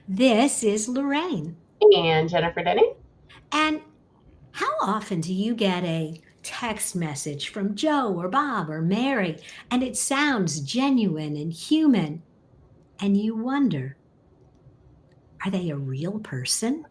This is Lorraine. And Jennifer Denny. And how often do you get a text message from Joe or Bob or Mary and it sounds genuine and human and you wonder, are they a real person?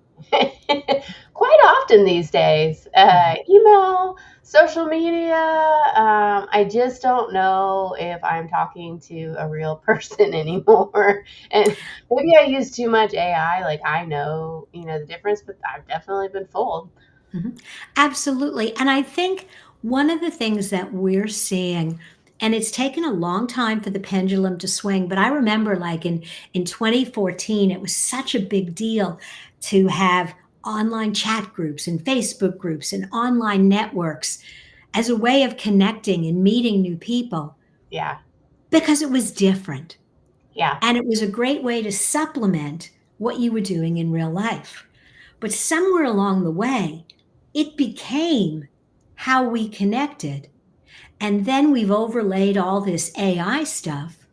Quite often these days, Mhm. email, social media. I just don't know if I'm talking to a real person anymore. And maybe I use too much AI. Like I know, the difference, but I've definitely been fooled. Mhm. Absolutely. And I think one of the things that we're seeing, and it's taken a long time for the pendulum to swing, but I remember like in 2014, it was such a big deal to have online chat groups and Facebook groups and online networks as a way of connecting and meeting new people Yeah, because it was different. yeah, And it was a great way to supplement what you were doing in real life. But somewhere along the way, it became how we connected. And then we've overlaid all this AI stuff.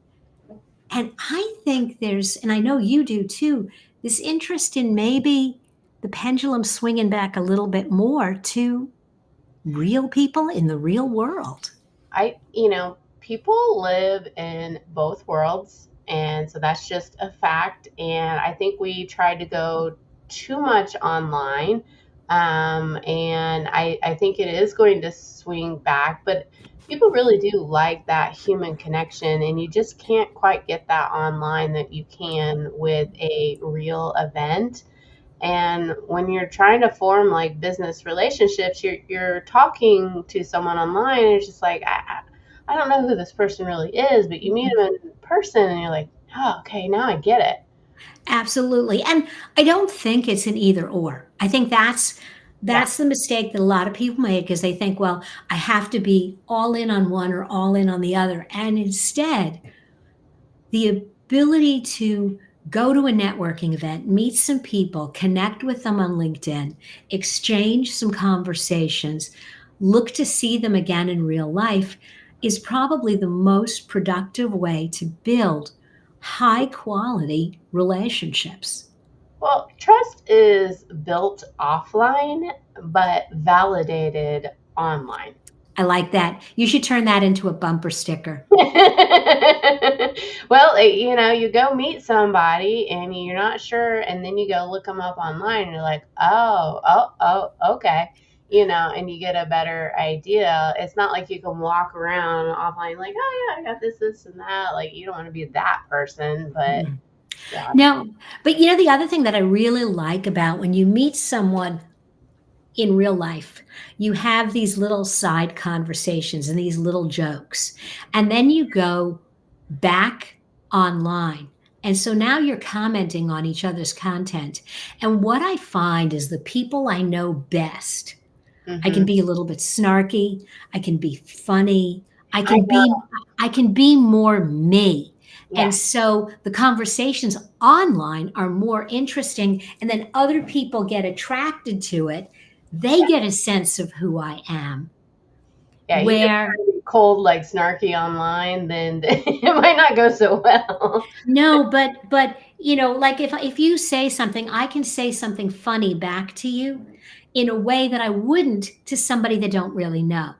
And I think there's, and I know you do too, this interest in maybe the pendulum swinging back a little bit more to real people in the real world. people live in both worlds, and so that's just a fact. And I think we try to go too much online, and I think it is going to swing back, but people really do like that human connection, and you just can't quite get that online that you can with a real event. And when you're trying to form like business relationships, you're talking to someone online, and it's just like I don't know who this person really is, but you meet them in person, and you're like, oh, okay, now I get it. Absolutely. And I don't think it's an either or. I think Yeah, that's the mistake that a lot of people make is they think, well, I have to be all in on one or all in on the other. And instead, the ability to go to a networking event, meet some people, connect with them on LinkedIn, exchange some conversations, look to see them again in real life is probably the most productive way to build high quality relationships. well, trust is built offline but validated online. I like that. You should turn that into a bumper sticker. Well, you go meet somebody and you're not sure, and then you go look them up online, and you're like, okay, and you get a better idea. It's not like you can walk around offline like, oh yeah, I got this, and that. Like, you don't want to be that person, but Mm. yeah, No, but you know, the other thing that I really like about when you meet someone in real life, you have these little side conversations and these little jokes, and then you go back online. And so now you're commenting on each other's content. And what I find is the people I know best, I can hmm be a little bit snarky, I can be funny, I I can be know, I can be more me. And yeah. so the conversations online are more interesting and then other people get attracted to it. They get a sense of who I am. Yeah, you just Where try to be cold, like snarky online, then it might not go so well. no, but you know, like if you say something, I can say something funny back to you in a way that I wouldn't to somebody that don't really know.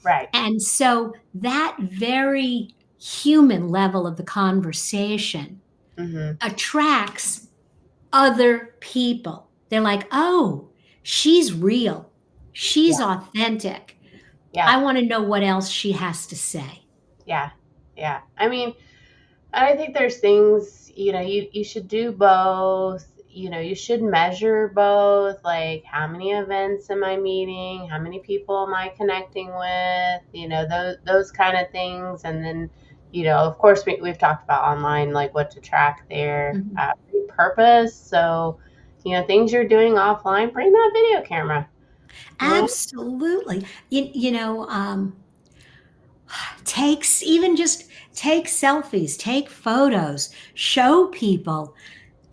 Right. And so that very human level of the conversation hmm attracts other people. They're like, oh, she's real. She's Yeah. authentic. Yeah. I want to know what else she has to say. Yeah. Yeah. I mean, I think there's things, you should do both. You should measure both. Like, how many events am I meeting? How many people am I connecting with? Those kind of things. And then, of course, we've talked about online, like what to track there, Mhm. purpose. So, things you're doing offline, bring that video camera. You know? Absolutely. Takes even just take selfies, take photos, show people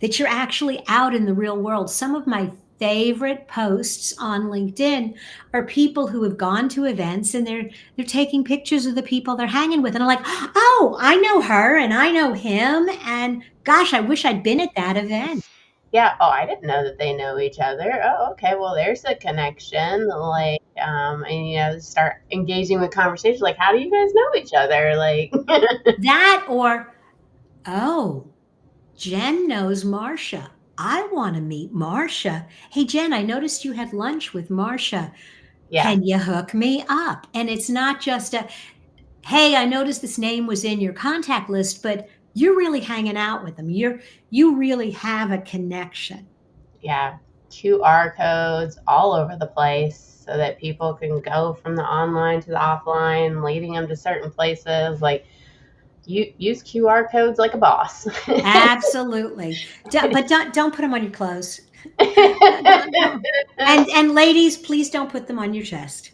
that you're actually out in the real world. Some of my favorite posts on LinkedIn are people who have gone to events and they're taking pictures of the people they're hanging with. And I'm like, oh, I know her and I know him. And gosh, I wish I'd been at that event. Yeah. Oh, I didn't know that they know each other. Oh, okay. Well, there's a connection. Like, and start engaging with conversations. Like, how do you guys know each other? Like, That or, oh, Jen knows Marcia. I want to meet Marcia. Hey, Jen, I noticed you had lunch with Marcia. yeah, Can you hook me up? And it's not just a, hey, I noticed this name was in your contact list, but you're really hanging out with them. You really have a connection. yeah. QR codes all over the place so that people can go from the online to the offline, leading them to certain places. Like, you use QR codes like a boss. Absolutely. But don't put them on your clothes. Don't. And ladies, please don't put them on your chest.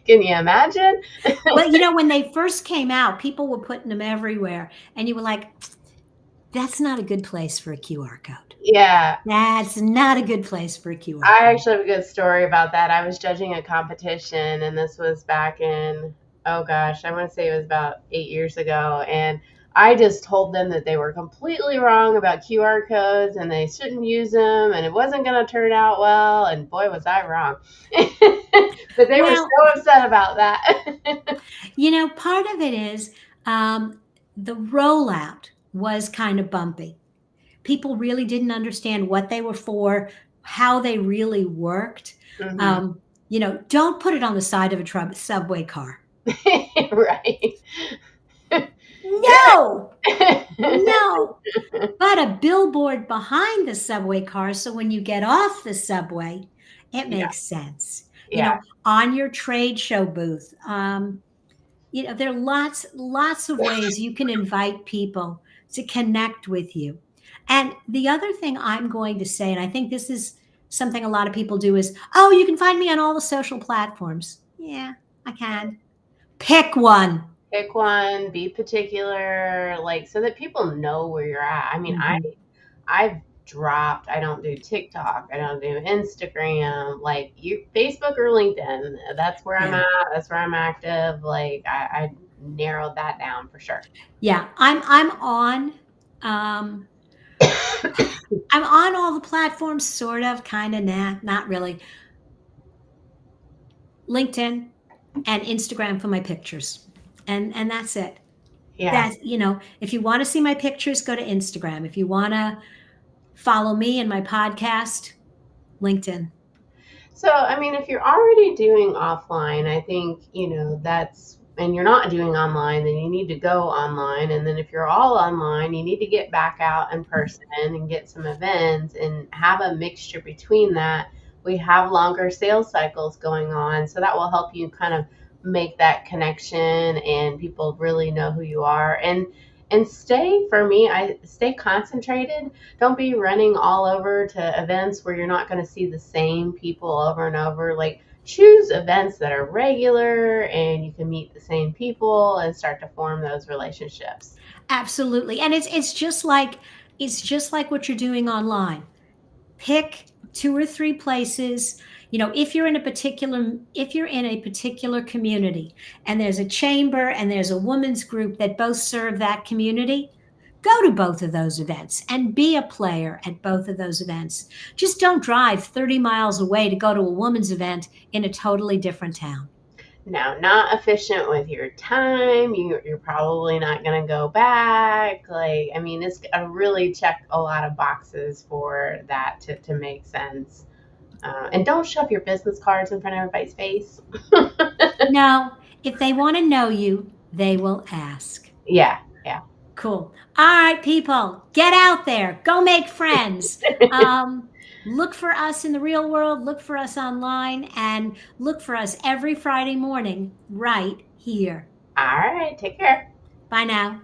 Can you imagine? Well, when they first came out, people were putting them everywhere, and you were like, that's not a good place for a QR code. Yeah, That's not a good place for a QR I code. actually have a good story about that. I was judging a competition, and this was back in, oh gosh, I want to say it was about 8 years ago. And I just told them that they were completely wrong about QR codes and they shouldn't use them and it wasn't going to turn out well. And boy, was I wrong. But they were Well, so upset about that. part of it is the rollout was kind of bumpy. People really didn't understand what they were for, how they really worked. Mhm. Don't put it on the side of a subway car. Right. No, no. But a billboard behind the subway car, so when you get off the subway, it Yeah. makes sense. Yeah. On your trade show booth. There are lots of ways you can invite people to connect with you. And the other thing I'm going to say, and I think this is something a lot of people do, is, oh, you can find me on all the social platforms. Yeah, I can. Pick one. Pick one, be particular, like so that people know where you're at. I mean, Mhm. I've dropped. I don't do TikTok. I don't do Instagram. Like you, Facebook or LinkedIn. That's where I'm Yeah. at. That's where I'm active. Like I narrowed that down for sure. Yeah, I'm on. I'm on all the platforms, sort of, kind of, nah, not really. LinkedIn and Instagram for my pictures, and that's it. Yeah. That if you want to see my pictures, go to Instagram. If you want to follow me and my podcast, LinkedIn. So, I mean, if you're already doing offline, I think, that's, and you're not doing online, then you need to go online. And then if you're all online, you need to get back out in person and get some events and have a mixture between that. We have longer sales cycles going on. So that will help you kind of make that connection and people really know who you are. And stay, for me, I stay concentrated. Don't be running all over to events where you're not going to see the same people over and over. Like, choose events that are regular and you can meet the same people and start to form those relationships. Absolutely, and it's just like what you're doing online. Pick two or three places. If you're in a particular community and there's a chamber and there's a women's group that both serve that community, go to both of those events and be a player at both of those events. Just don't drive 30 miles away to go to a women's event in a totally different town. Now, not efficient with your time. You're probably not going to go back. Like, I mean, it's I really check a lot of boxes for that to make sense. And don't shove your business cards in front of everybody's face. No, if they want to know you, they will ask. Yeah, yeah. Cool. All right, people, get out there. Go make friends. Um, Look for us in the real world. Look for us online. And look for us every Friday morning right here. All right, take care. Bye now.